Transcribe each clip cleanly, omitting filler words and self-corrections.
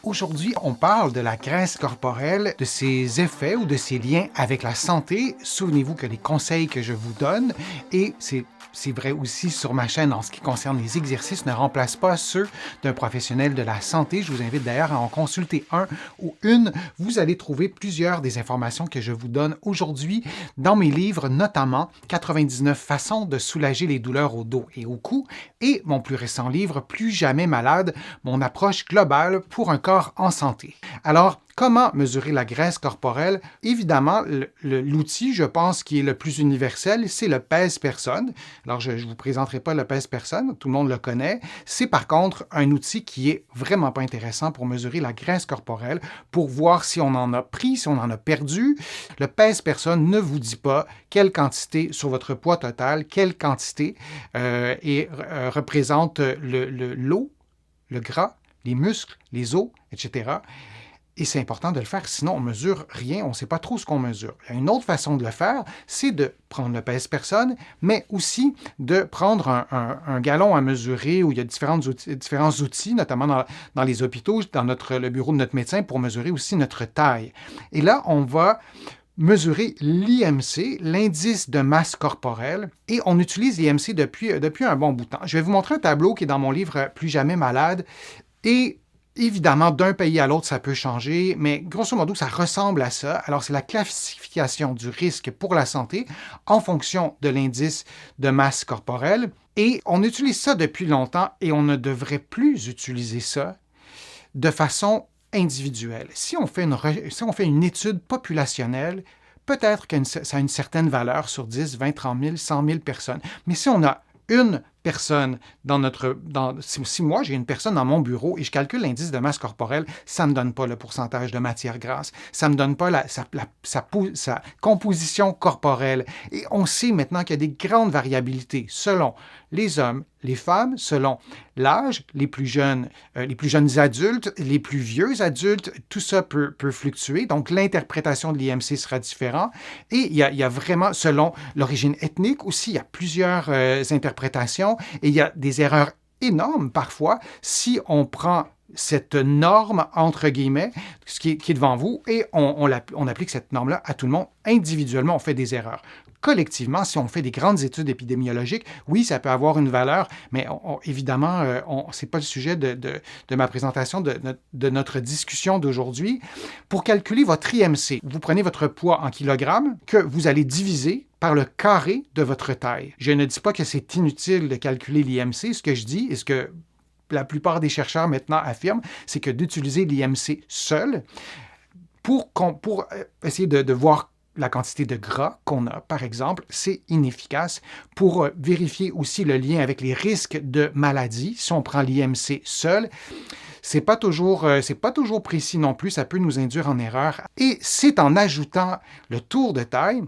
Aujourd'hui, on parle de la graisse corporelle, de ses effets ou de ses liens avec la santé. Souvenez-vous que les conseils que je vous donne, et c'est vrai aussi sur ma chaîne en ce qui concerne les exercices, ne remplacent pas ceux d'un professionnel de la santé. Je vous invite d'ailleurs à en consulter un ou une. Vous allez trouver plusieurs des informations que je vous donne aujourd'hui dans mes livres, notamment 99 façons de soulager les douleurs au dos et au cou, et mon plus récent livre, Plus jamais malade, mon approche globale pour un corps en santé. Alors, comment mesurer la graisse corporelle? Évidemment, l'outil, je pense, qui est le plus universel, c'est le pèse-personne. Alors, je ne vous présenterai pas le pèse-personne, tout le monde le connaît. C'est par contre un outil qui est vraiment pas intéressant pour mesurer la graisse corporelle, pour voir si on en a pris, si on en a perdu. Le pèse-personne ne vous dit pas quelle quantité sur votre poids total, quelle quantité représente l'eau, le gras, les muscles, les os, etc. Et c'est important de le faire, sinon on ne mesure rien, on ne sait pas trop ce qu'on mesure. Il y a une autre façon de le faire, c'est de prendre le pèse-personne, mais aussi de prendre un gallon à mesurer où il y a différents outils, notamment dans les hôpitaux, dans le bureau de notre médecin, pour mesurer aussi notre taille. Et là, on va mesurer l'IMC, l'indice de masse corporelle, et on utilise l'IMC depuis un bon bout de temps. Je vais vous montrer un tableau qui est dans mon livre « Plus jamais malade », et évidemment, d'un pays à l'autre, ça peut changer, mais grosso modo, ça ressemble à ça. Alors, c'est la classification du risque pour la santé en fonction de l'indice de masse corporelle, et on utilise ça depuis longtemps, et on ne devrait plus utiliser ça de façon individuelle. Si on fait une étude populationnelle, peut-être que ça a une certaine valeur sur 10, 20, 30 000, 100 000 personnes. Mais si on a une personne si moi j'ai une personne dans mon bureau et je calcule l'indice de masse corporelle, ça ne me donne pas le pourcentage de matière grasse, ça ne me donne pas sa composition corporelle. Et on sait maintenant qu'il y a des grandes variabilités selon les hommes, les femmes, selon l'âge, les plus jeunes adultes, les plus vieux adultes, tout ça peut fluctuer. Donc, l'interprétation de l'IMC sera différente. Et il y a vraiment, selon l'origine ethnique aussi, il y a plusieurs interprétations et il y a des erreurs énormes parfois si on prend cette norme, entre guillemets, qui est devant vous, et on applique cette norme-là à tout le monde. Individuellement, on fait des erreurs. Collectivement, si on fait des grandes études épidémiologiques, oui, ça peut avoir une valeur, mais évidemment, ce n'est pas le sujet de ma présentation, de notre discussion d'aujourd'hui. Pour calculer votre IMC, vous prenez votre poids en kilogrammes que vous allez diviser par le carré de votre taille. Je ne dis pas que c'est inutile de calculer l'IMC. Ce que je dis, et ce que la plupart des chercheurs maintenant affirment, c'est que d'utiliser l'IMC seul pour essayer de voir la quantité de gras qu'on a, par exemple, c'est inefficace. Pour vérifier aussi le lien avec les risques de maladie, si on prend l'IMC seul, c'est pas toujours précis non plus, ça peut nous induire en erreur. Et c'est en ajoutant le tour de taille,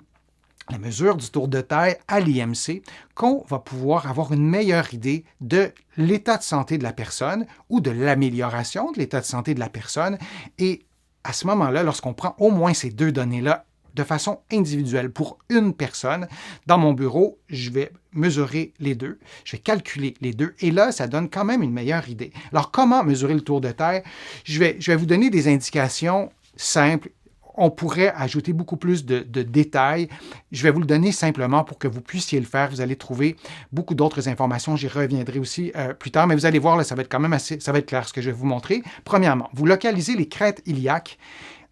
la mesure du tour de taille à l'IMC, qu'on va pouvoir avoir une meilleure idée de l'état de santé de la personne ou de l'amélioration de l'état de santé de la personne. Et à ce moment-là, lorsqu'on prend au moins ces deux données-là de façon individuelle pour une personne, dans mon bureau, je vais mesurer les deux, je vais calculer les deux, et là, ça donne quand même une meilleure idée. Alors, comment mesurer le tour de taille? Je vais vous donner des indications simples. On pourrait ajouter beaucoup plus de détails. Je vais vous le donner simplement pour que vous puissiez le faire. Vous allez trouver beaucoup d'autres informations. J'y reviendrai aussi plus tard, mais vous allez voir, là, ça va être quand même ça va être clair ce que je vais vous montrer. Premièrement, vous localisez les crêtes iliaques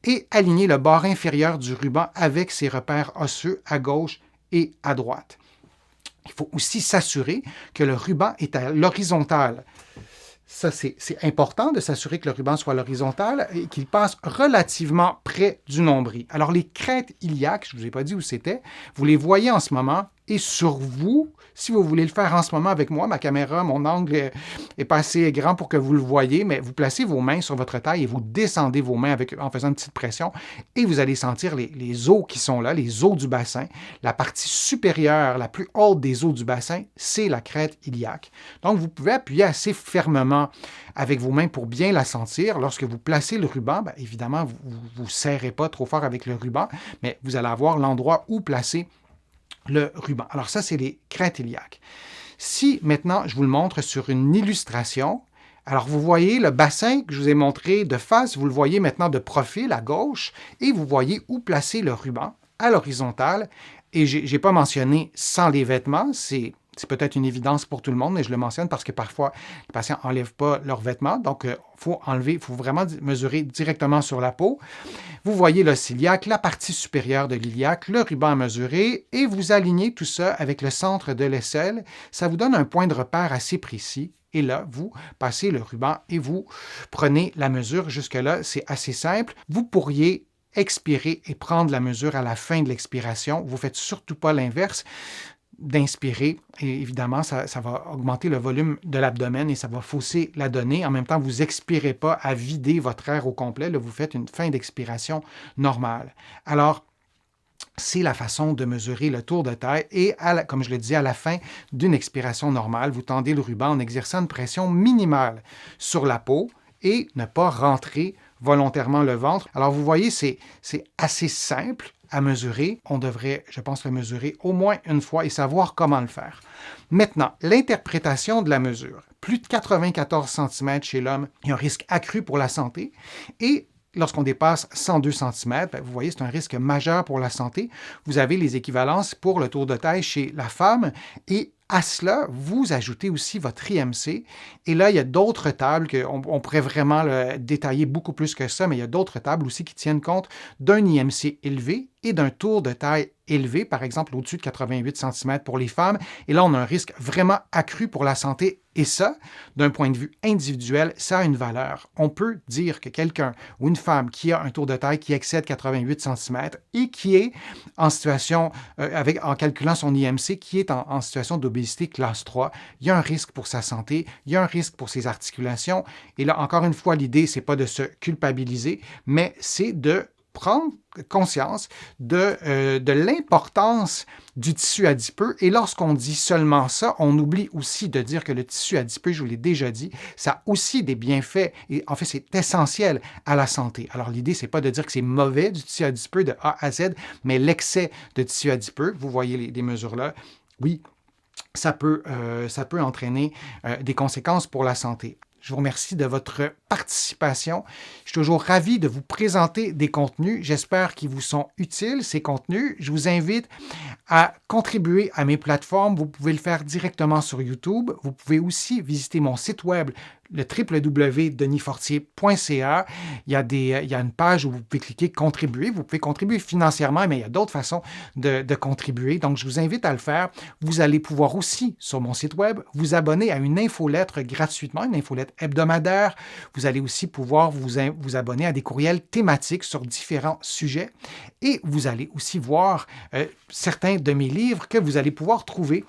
et alignez le bord inférieur du ruban avec ses repères osseux à gauche et à droite. Il faut aussi s'assurer que le ruban est à l'horizontale. Ça, c'est important de s'assurer que le ruban soit à l'horizontale et qu'il passe relativement près du nombril. Alors, les crêtes iliaques, je ne vous ai pas dit où c'était, vous les voyez en ce moment et sur vous, si vous voulez le faire en ce moment avec moi, ma caméra, mon angle est pas assez grand pour que vous le voyez, mais vous placez vos mains sur votre taille et vous descendez vos mains en faisant une petite pression et vous allez sentir les os qui sont là, les os du bassin. La partie supérieure, la plus haute des os du bassin, c'est la crête iliaque. Donc, vous pouvez appuyer assez fermement avec vos mains pour bien la sentir. Lorsque vous placez le ruban, bien, évidemment, vous ne serrez pas trop fort avec le ruban, mais vous allez avoir l'endroit où placer le ruban. Alors ça, c'est les crêtes iliaques. Si maintenant, je vous le montre sur une illustration Alors, vous voyez le bassin que je vous ai montré de face, vous le voyez maintenant de profil à gauche, et vous voyez où placer le ruban à l'horizontale. Et je n'ai pas mentionné sans les vêtements, c'est peut-être une évidence pour tout le monde, mais je le mentionne parce que parfois, les patients n'enlèvent pas leurs vêtements. Donc, il faut vraiment mesurer directement sur la peau. Vous voyez le ciliaque, la partie supérieure de l'iliaque, le ruban à mesurer, et vous alignez tout ça avec le centre de l'aisselle. Ça vous donne un point de repère assez précis. Et là, vous passez le ruban et vous prenez la mesure. Jusque-là, c'est assez simple. Vous pourriez expirer et prendre la mesure à la fin de l'expiration. Vous ne faites surtout pas l'inverse d'inspirer. Et évidemment, ça va augmenter le volume de l'abdomen et ça va fausser la donnée. En même temps, vous n'expirez pas à vider votre air au complet. Là, vous faites une fin d'expiration normale. Alors, c'est la façon de mesurer le tour de taille et, comme je le disais, à la fin d'une expiration normale, vous tendez le ruban en exerçant une pression minimale sur la peau et ne pas rentrer volontairement le ventre. Alors, vous voyez, c'est assez simple à mesurer. On devrait, je pense, le mesurer au moins une fois et savoir comment le faire. Maintenant, l'interprétation de la mesure. Plus de 94 cm chez l'homme, il y a un risque accru pour la santé et lorsqu'on dépasse 102 cm, vous voyez, c'est un risque majeur pour la santé. Vous avez les équivalences pour le tour de taille chez la femme et à cela, vous ajoutez aussi votre IMC. Et là, il y a d'autres tables on pourrait vraiment le détailler beaucoup plus que ça, mais il y a d'autres tables aussi qui tiennent compte d'un IMC élevé et d'un tour de taille élevé, par exemple au-dessus de 88 cm pour les femmes. Et là, on a un risque vraiment accru pour la santé. Et ça, d'un point de vue individuel, ça a une valeur. On peut dire que quelqu'un ou une femme qui a un tour de taille qui excède 88 cm et qui est en situation, en calculant son IMC, qui est en situation d'obésité classe 3, il y a un risque pour sa santé, il y a un risque pour ses articulations. Et là, encore une fois, l'idée, c'est pas de se culpabiliser, mais c'est de prendre conscience de l'importance du tissu adipeux. Et lorsqu'on dit seulement ça, on oublie aussi de dire que le tissu adipeux, je vous l'ai déjà dit, ça a aussi des bienfaits. Et en fait, c'est essentiel à la santé. Alors, l'idée, c'est pas de dire que c'est mauvais du tissu adipeux de A à Z, mais l'excès de tissu adipeux, vous voyez les mesures là, oui, ça peut entraîner des conséquences pour la santé. Je vous remercie de votre participation. Je suis toujours ravi de vous présenter des contenus. J'espère qu'ils vous sont utiles, ces contenus. Je vous invite à contribuer à mes plateformes. Vous pouvez le faire directement sur YouTube. Vous pouvez aussi visiter mon site web, le www.denisfortier.ca. Il y a une page où vous pouvez cliquer « Contribuer ». Vous pouvez contribuer financièrement, mais il y a d'autres façons de contribuer. Donc, je vous invite à le faire. Vous allez pouvoir aussi, sur mon site web, vous abonner à une infolettre gratuitement, une infolettre hebdomadaire. Vous allez aussi pouvoir vous abonner à des courriels thématiques sur différents sujets. Et vous allez aussi voir certains de mes livres que vous allez pouvoir trouver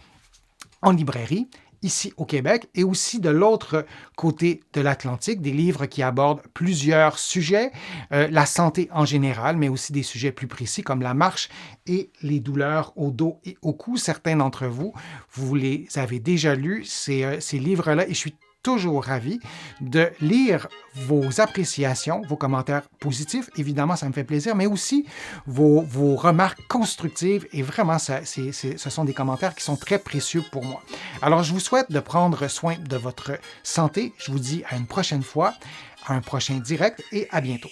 en librairie ici au Québec et aussi de l'autre côté de l'Atlantique, des livres qui abordent plusieurs sujets, la santé en général, mais aussi des sujets plus précis comme la marche et les douleurs au dos et au cou. Certains d'entre vous, vous les avez déjà lus, ces livres-là, et je suis toujours ravi de lire vos appréciations, vos commentaires positifs. Évidemment, ça me fait plaisir, mais aussi vos remarques constructives. Et vraiment, ce sont des commentaires qui sont très précieux pour moi. Alors, je vous souhaite de prendre soin de votre santé. Je vous dis à une prochaine fois, à un prochain direct et à bientôt.